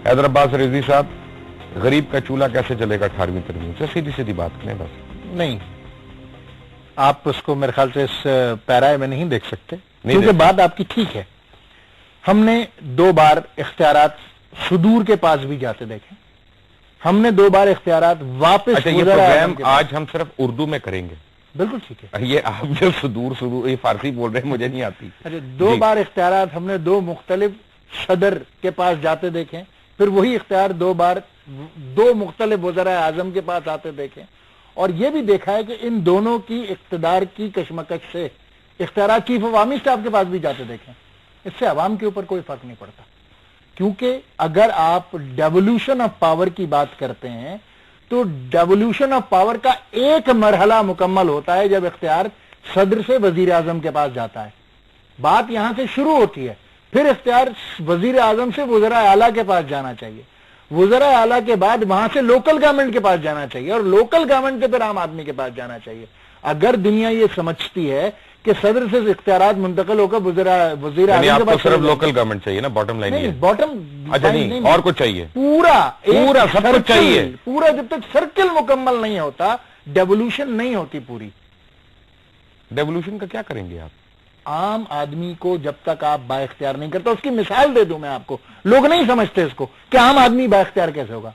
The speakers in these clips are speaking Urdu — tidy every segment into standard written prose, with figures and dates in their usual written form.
حیدر عباس رضوی صاحب، غریب کا چولہا کیسے چلے گا 18ویں ترمیم سے؟ سیدھی سیدھی بات کریں بس. نہیں، آپ اس کو میرے خیال سے اس پیرائے میں نہیں دیکھ سکتے، کیونکہ بات آپ کی ٹھیک ہے. ہم نے 2 بار اختیارات صدور کے پاس بھی جاتے دیکھے، ہم نے 2 بار اختیارات واپس. اچھا، یہ پروگرام آج ہم صرف اردو میں کریں گے. بالکل ٹھیک ہے. یہ آپ جو صدور یہ فارسی بول رہے ہیں مجھے نہیں آتی. اچھا، 2 بار اختیارات ہم نے 2 مختلف صدر کے پاس جاتے دیکھیں، پھر وہی اختیار 2 بار 2 مختلف وزراء اعظم کے پاس آتے دیکھیں، اور یہ بھی دیکھا ہے کہ ان دونوں کی اقتدار کی کشمکش سے اختیارات چیف آف آرمی اسٹاف کے پاس بھی جاتے دیکھیں. اس سے عوام کے اوپر کوئی فرق نہیں پڑتا، کیونکہ اگر آپ ڈیولوشن آف پاور کی بات کرتے ہیں تو ڈیولوشن آف پاور کا ایک مرحلہ مکمل ہوتا ہے جب اختیار صدر سے وزیر اعظم کے پاس جاتا ہے. بات یہاں سے شروع ہوتی ہے، پھر اختیار وزیر اعظم سے وزراء اعلیٰ کے پاس جانا چاہیے، وزراء اعلیٰ کے بعد وہاں سے لوکل گورنمنٹ کے پاس جانا چاہیے، اور لوکل گورنمنٹ کے پھر عام آدمی کے پاس جانا چاہیے. اگر دنیا یہ سمجھتی ہے کہ صدر سے اختیارات منتقل ہو کر وزیر اعظم کے پاس، صرف لوکل گورنمنٹ چاہیے نا، باٹم لائن نہیں، باٹم. اچھا نہیں، اور کچھ چاہیے؟ پورا سب کچھ چاہیے. پورا جب تک سرکل مکمل نہیں ہوتا ڈیولوشن نہیں ہوتی. پوری ڈیولوشن کا کیا کریں گے آپ؟ عام آدمی کو جب تک آپ با اختیار نہیں کرتے، اس کی مثال دے دوں میں آپ کو، لوگ نہیں سمجھتے اس کو کہ عام آدمی با اختیار کیسے ہوگا.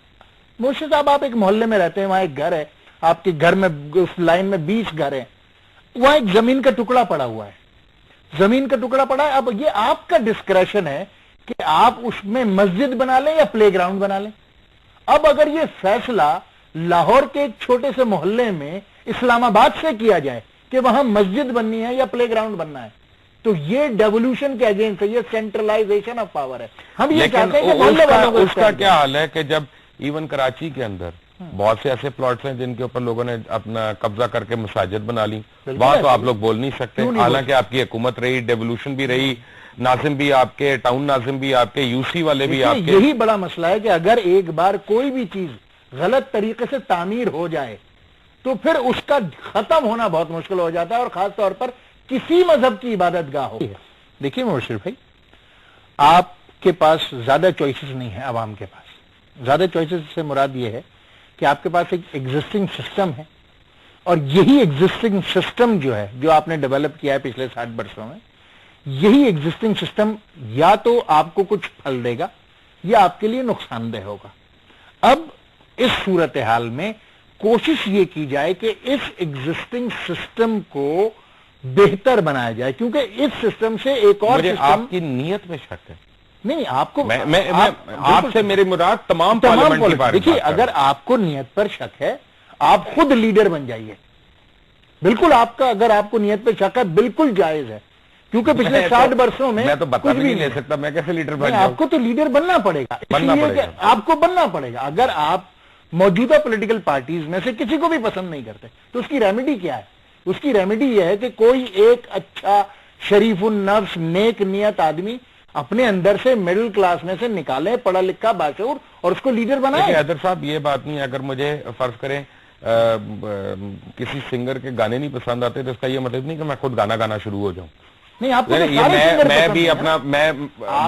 مرشد صاحب، آپ ایک محلے میں رہتے ہیں، وہاں ایک گھر ہے، آپ کے گھر میں اس لائن میں 20 گھر ہیں، وہاں ایک زمین کا ٹکڑا پڑا ہوا ہے، زمین کا ٹکڑا پڑا ہے. اب یہ آپ کا ڈسکریشن ہے کہ آپ اس میں مسجد بنا لیں یا پلے گراؤنڈ بنا لیں. اب اگر یہ فیصلہ لاہور کے ایک چھوٹے سے محلے میں اسلام آباد سے کیا جائے کہ وہاں مسجد بننی ہے یا پلے گراؤنڈ بننا ہے، تو یہ ڈیولوشن کے اگینسٹ ہے، یہ سینٹرلائزیشن آف پاور ہے. ہم یہ چاہتے ہیں کہ محلے والوں کو اس کا کیا حال ہے کہ جب ایون کراچی کے اندر بہت سے ایسے پلاٹس ہیں جن کے اوپر لوگوں نے اپنا قبضہ کر کے مساجد بنا لی، وہاں تو آپ لوگ بول نہیں سکتے، حالانکہ آپ کی حکومت رہی، ڈیولوشن بھی رہی، ناظم بھی آپ کے، ٹاؤن ناظم بھی آپ کے، یو سی والے بھی آپ کے. یہی بڑا مسئلہ ہے کہ اگر ایک بار کوئی بھی چیز غلط طریقے سے تعمیر ہو جائے تو پھر اس کا ختم ہونا بہت مشکل ہو جاتا ہے، اور خاص طور پر کسی مذہب کی عبادت گاہ ہو. دیکھیے مرشد بھائی، آپ کے پاس زیادہ چوائسز نہیں ہیں. عوام کے پاس زیادہ چوائسز سے مراد یہ ہے کہ آپ کے پاس ایک ایگزسٹنگ سسٹم ہے، اور یہی ایگزسٹنگ سسٹم جو ہے، جو آپ نے ڈیولپ کیا ہے پچھلے 60 برسوں میں، یہی ایگزسٹنگ سسٹم یا تو آپ کو کچھ پھل دے گا یا آپ کے لیے نقصان دہ ہوگا. اب اس صورتحال میں کوشش یہ کی جائے کہ اس ایگزسٹنگ سسٹم کو بہتر بنایا جائے، کیونکہ اس سسٹم سے ایک اور سسٹم. آپ کی نیت میں شک ہے؟ نہیں، آپ کو آپ سے میری مراد تمام پارلیمنٹ کی بات. دیکھیے، اگر آپ کو نیت پر شک ہے، آپ خود لیڈر بن جائیے. بالکل، آپ کا اگر آپ کو نیت پر شک ہے بالکل جائز ہے، کیونکہ پچھلے 60 برسوں میں تو بتا بھی نہیں لے سکتا، میں کیسے لیڈر بن جاؤں؟ آپ کو تو لیڈر بننا پڑے گا، آپ کو بننا پڑے گا. اگر آپ موجودہ پولیٹیکل پارٹیز میں سے کسی کو بھی پسند نہیں کرتے تو اس کی ریمیڈی کیا ہے؟ اس کی ریمیڈی یہ ہے کہ کوئی ایک اچھا شریف النفس نیک نیت آدمی اپنے اندر سے مڈل کلاس میں سے نکالے، پڑھا لکھا باشعور، اور اس کو لیڈر بنائے. حیدر صاحب، یہ بات نہیں ہے، اگر مجھے فرض کریں کسی سنگر کے گانے نہیں پسند آتے تو اس کا یہ مطلب نہیں کہ میں خود گانا گانا شروع ہو جاؤں. نہیں، آپ کو میں بھی اپنا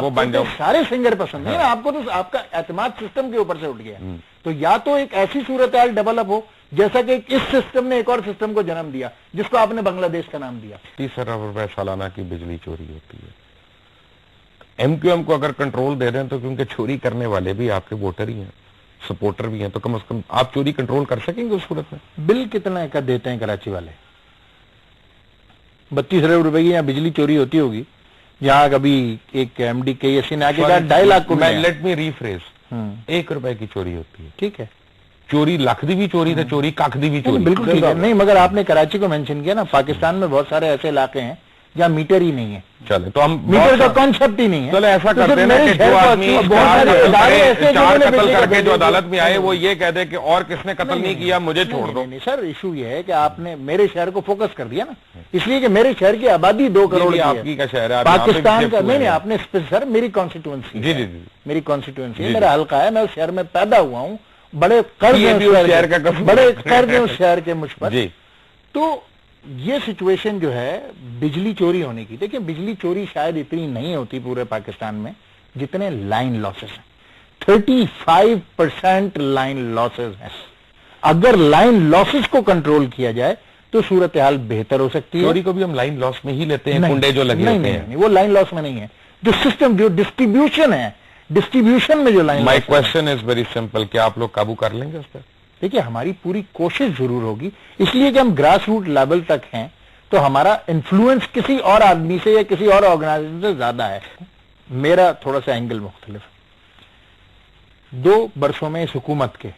وہ بن جاؤں. سارے سنگر پسند ہیں، آپ کو تو آپ کا اعتماد سسٹم کے اوپر سے اٹھ گیا. تو یا تو ایک ایسی صورتحال ڈیولپ ہو جیسا کہ اس سسٹم نے ایک اور سسٹم کو جنم دیا جس کو آپ نے بنگلہ دیش کا نام دیا. 30 ارب روپے سالانہ کی بجلی چوری ہوتی ہے. ایم کیو ایم کو اگر کنٹرول دے دیں تو کیونکہ چوری کرنے والے بھی آپ کے ووٹر ہی ہیں، سپورٹر بھی ہیں، تو کم از کم آپ چوری کنٹرول کر سکیں گے اس صورت میں. بل کتنا کا دیتے ہیں کراچی والے؟ 32 ارب روپے کی یہاں بجلی چوری ہوتی ہوگی، جہاں کبھی ایک ایم ڈی کے ایس نے آ کے کہا 2.5 لاکھ کو. لیٹ می ریفریز، 1 روپے کی چوری ہوتی ہے. ٹھیک ہے، چوری لکھ دی بھی چوری تھے، چوری کاک دی بھی چوری. بالکل ٹھیک ہے. نہیں، مگر آپ نے کراچی کو مینشن کیا نا، پاکستان میں بہت سارے ایسے علاقے ہیں جہاں میٹر ہی نہیں ہے. چلے تو ہم میٹر کا کانسیپٹ ہی نہیں ہے. چلے ایسا کرتے ہیں کہ جو آدمی 4 قتل کر کے جو عدالت میں آئے وہ یہ کہہ دے کہ اور کس نے قتل نہیں کیا، مجھے چھوڑ دو. نہیں سر، ایشو یہ ہے کہ آپ نے میرے شہر کو فوکس کر دیا نا، اس لیے کہ میرے شہر کی آبادی 2 کروڑ آپ کی کا شہر ہے پاکستان کا. نہیں، آپ نے سر میری کانسٹیٹوئنسی، جی جی میری کانسٹیٹوئنسی، میرا حلقہ ہے، میں اس شہر میں پیدا ہوا ہوں، بڑے قرض ہیں اس شہر کے مجھ پر. تو یہ سچویشن جو ہے بجلی چوری ہونے کی، دیکھیں بجلی چوری شاید اتنی نہیں ہوتی پورے پاکستان میں جتنے لائن لاسز ہیں. 35% لائن لاسز ہیں. اگر لائن لاسز کو کنٹرول کیا جائے تو صورتحال بہتر ہو سکتی ہے. چوری کو بھی ہم لائن لاس میں ہی لیتے ہیں, کنڈے جو لگے ہوتے ہیں. وہ لائن لاس میں نہیں ہے, جو سسٹم جو ڈسٹریبیوشن ہے, ڈسٹریبیوشن میں جو line. My question is very simple, کیا آپ لوگ قابو کر لیں گے اس پر؟ دیکھیے ہماری پوری کوشش ضرور ہوگی, اس لیے کہ ہم گراس روٹ لیول تک ہیں تو ہمارا انفلوئنس کسی اور آدمی سے یا کسی اور آرگنائزیشن سے زیادہ ہے. میرا تھوڑا سا اینگل مختلف. 2 برسوں میں اس حکومت کے,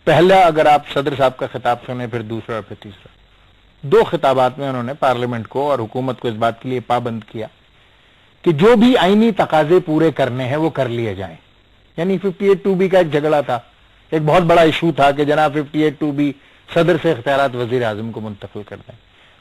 پہلا اگر آپ صدر صاحب کا خطاب سنیں, پھر دوسرا اور پھر تیسرا, 2 خطابات میں انہوں نے پارلیمنٹ کو اور حکومت کو اس بات کے لیے پابند کیا کہ جو بھی آئینی تقاضے پورے کرنے ہیں وہ کر لیے جائیں. یعنی 58(2)B کا ایک جھگڑا تھا, ایک بہت بڑا ایشو تھا کہ جناب 58(2)B صدر سے اختیارات وزیر اعظم کو منتقل کر دیں.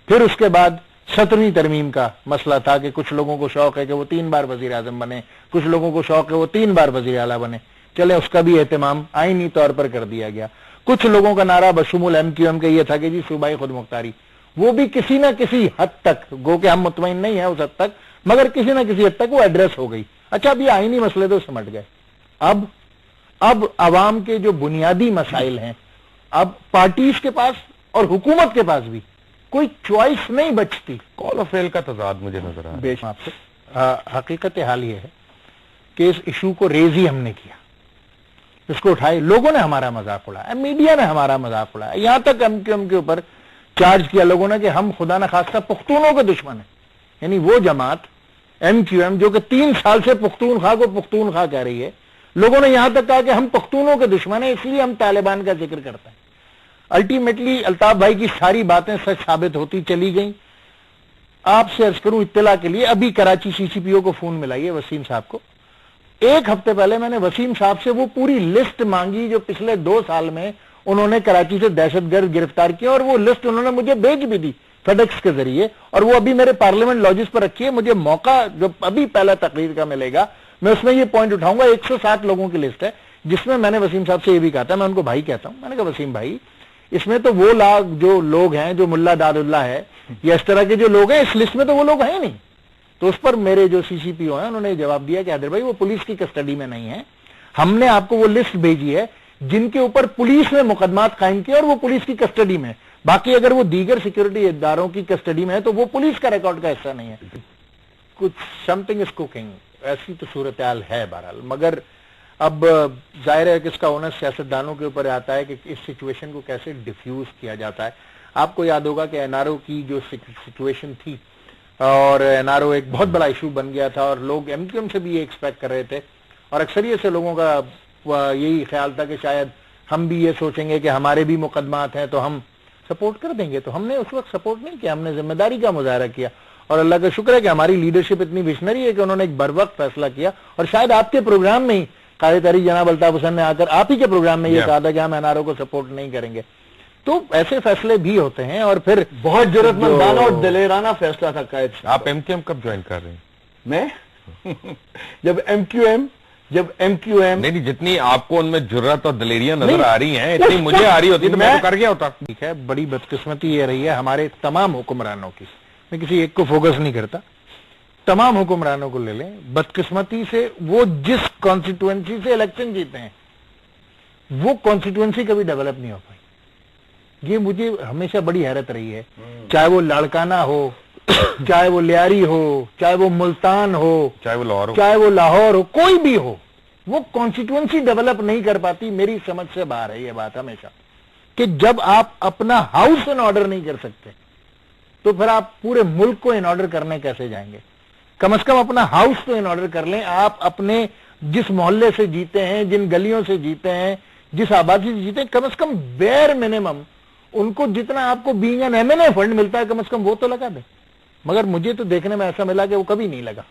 پھر اس کے بعد 17ویں ترمیم کا مسئلہ تھا کہ کچھ لوگوں کو شوق ہے کہ وہ 3 بار وزیر اعظم بنے, کچھ لوگوں کو شوق ہے وہ 3 بار وزیر اعلیٰ بنے. چلے اس کا بھی اہتمام آئینی طور پر کر دیا گیا. کچھ لوگوں کا نعرہ بشمول MQM کا یہ تھا کہ جی صوبائی خود مختاری, وہ بھی کسی نہ کسی حد تک, گو کہ ہم مطمئن نہیں ہیں اس حد تک, مگر کسی نہ کسی حد تک وہ ایڈریس ہو گئی. اچھا اب یہ آئینی مسئلے تو سمٹ گئے. اب عوام کے جو بنیادی مسائل ہیں, اب پارٹیز کے پاس اور حکومت کے پاس بھی کوئی چوائس نہیں بچتی. کال آف فیل کا تضاد مجھے نظر آ رہا ہے. آپ سے حقیقت حال یہ ہے کہ اس ایشو کو ریز ہی ہم نے کیا, اس کو اٹھائے, لوگوں نے ہمارا مذاق اڑایا, میڈیا نے ہمارا مذاق اڑایا, یہاں تک MQM کے اوپر چارج کیا لوگوں نے کہ ہم خدا نہ خواستہ پختونوں کے دشمن ہیں. یعنی وہ جماعت MQM جو کہ 3 سال سے پختونخوا کو پختونخوا کہہ رہی ہے, لوگوں نے یہاں تک کہا کہ ہم پختونوں کے دشمن ہیں, اس لیے ہم طالبان کا ذکر کرتے ہیں. الٹیمیٹلی الطاف بھائی کی ساری باتیں سچ ثابت ہوتی چلی گئیں. آپ سے عرض کروں اطلاع کے لیے, ابھی کراچی CCPO کو فون ملائیے وسیم صاحب کو. 1 ہفتے پہلے میں نے وسیم صاحب سے وہ پوری لسٹ مانگی جو پچھلے 2 سال میں انہوں نے کراچی سے دہشت گرد گرفتار کیا, اور وہ لسٹ انہوں نے مجھے بھیج بھی دی فیڈیکس کے ذریعے, اور وہ ابھی میرے پارلیمنٹ لاجز پر رکھی ہے. مجھے موقع جو ابھی پہلا تقریر کا ملے گا میں اس میں یہ پوائنٹ اٹھاؤں گا. 107 لوگوں کی لسٹ ہے جس میں نے وسیم صاحب سے یہ بھی کہا تھا, میں ان کو بھائی کہتا ہوں, میں نے کہا وسیم بھائی اس میں تو وہ جو لوگ ہیں جو ملا داد اللہ ہے یا اس طرح کے جو لوگ ہیں, اس لسٹ میں تو وہ لوگ ہیں نہیں. تو اس پر میرے جو CCPO ہیں انہوں نے جواب دیا کہ حیدر بھائی وہ پولیس کی کسٹڈی میں نہیں ہے, ہم نے آپ کو وہ لسٹ بھیجی ہے جن کے اوپر پولیس نے مقدمات قائم کیے اور وہ پولیس کی کسٹڈی میں, باقی اگر وہ دیگر سیکورٹی اداروں کی کسٹڈی میں ہے تو وہ پولیس کا ریکارڈ کا حصہ نہیں ہے. کچھ سم تھنگ از کوکنگ, ایسی تو صورتحال ہے بہرحال. مگر اب ظاہر ہے کہ اس کا اونس سیاستدانوں کے اوپر آتا ہے کہ اس سچویشن کو کیسے ڈیفیوز کیا جاتا ہے. آپ کو یاد ہوگا کہ NRO کی جو سچویشن تھی, اور NRO ایک بہت بڑا ایشو بن گیا تھا, اور لوگ MQM سے بھی یہ ایکسپیکٹ کر رہے تھے, اور اکثریت سے لوگوں کا یہی خیال تھا کہ شاید ہم بھی یہ سوچیں گے کہ ہمارے بھی مقدمات ہیں تو ہم سپورٹ کر دیں گے. تو ہم نے اس وقت سپورٹ نہیں کیا, ہم نے ذمہ داری کا مظاہرہ کیا, اور اللہ کا شکر ہے کہ ہماری لیڈرشپ اتنی وشنری ہے کہ انہوں نے ایک بروقت فیصلہ کیا. اور شاید آپ کے پروگرام میں ہی قائد تحریک جناب الطاف حسین نے آ کر آپ ہی کے پروگرام میں یہ کہا تھا کہ ہم NRO کو سپورٹ نہیں کریں گے. تو ایسے فیصلے بھی ہوتے ہیں, اور پھر بہت جرات مندانہ اور دلیرانہ فیصلہ تھا قائد. آپ MQM کب جوائن کر رہے ہیں؟ میں جب MQM نہیں, جتنی آپ کو ان میں جرات اور دلیریاں نظر آ رہی ہیں اتنی مجھے آ رہی ہوتی تو میں تو کر گیا ہوتا. ٹھیک ہے, بڑی بدقسمتی یہ رہی ہے ہمارے تمام حکمرانوں کی, میں کسی ایک کو فوکس نہیں کرتا, تمام حکمرانوں کو لے لیں, بدقسمتی سے وہ جس کانسٹیٹوئنسی سے الیکشن جیتے ہیں وہ کانسٹیٹوئنسی کبھی ڈیولپ نہیں ہو پائی. یہ مجھے ہمیشہ بڑی حیرت رہی ہے, چاہے وہ لاڑکانہ ہو, چاہے وہ لیاری ہو, چاہے وہ ملتان ہو, چاہے وہ لاہور ہو, چاہے وہ لاہور ہو, کوئی بھی ہو, وہ کانسٹیٹوئنسی ڈیولپ نہیں کر پاتی. میری سمجھ سے باہر ہے یہ بات ہمیشہ, کہ جب آپ اپنا ہاؤس ان آرڈر نہیں کر سکتے تو پھر آپ پورے ملک کو ان آرڈر کرنے کیسے جائیں گے. کم از کم اپنا ہاؤس تو ان آرڈر کر لیں. آپ اپنے جس محلے سے جیتے ہیں, جن گلیوں سے جیتے ہیں, جس آبادی سے جیتے ہیں, کم از کم بیئر منیمم ان کو جتنا آپ کو بینگ این MNA فنڈ ملتا ہے کم از کم وہ تو لگا دیں. مگر مجھے تو دیکھنے میں ایسا ملا کہ وہ کبھی نہیں لگا.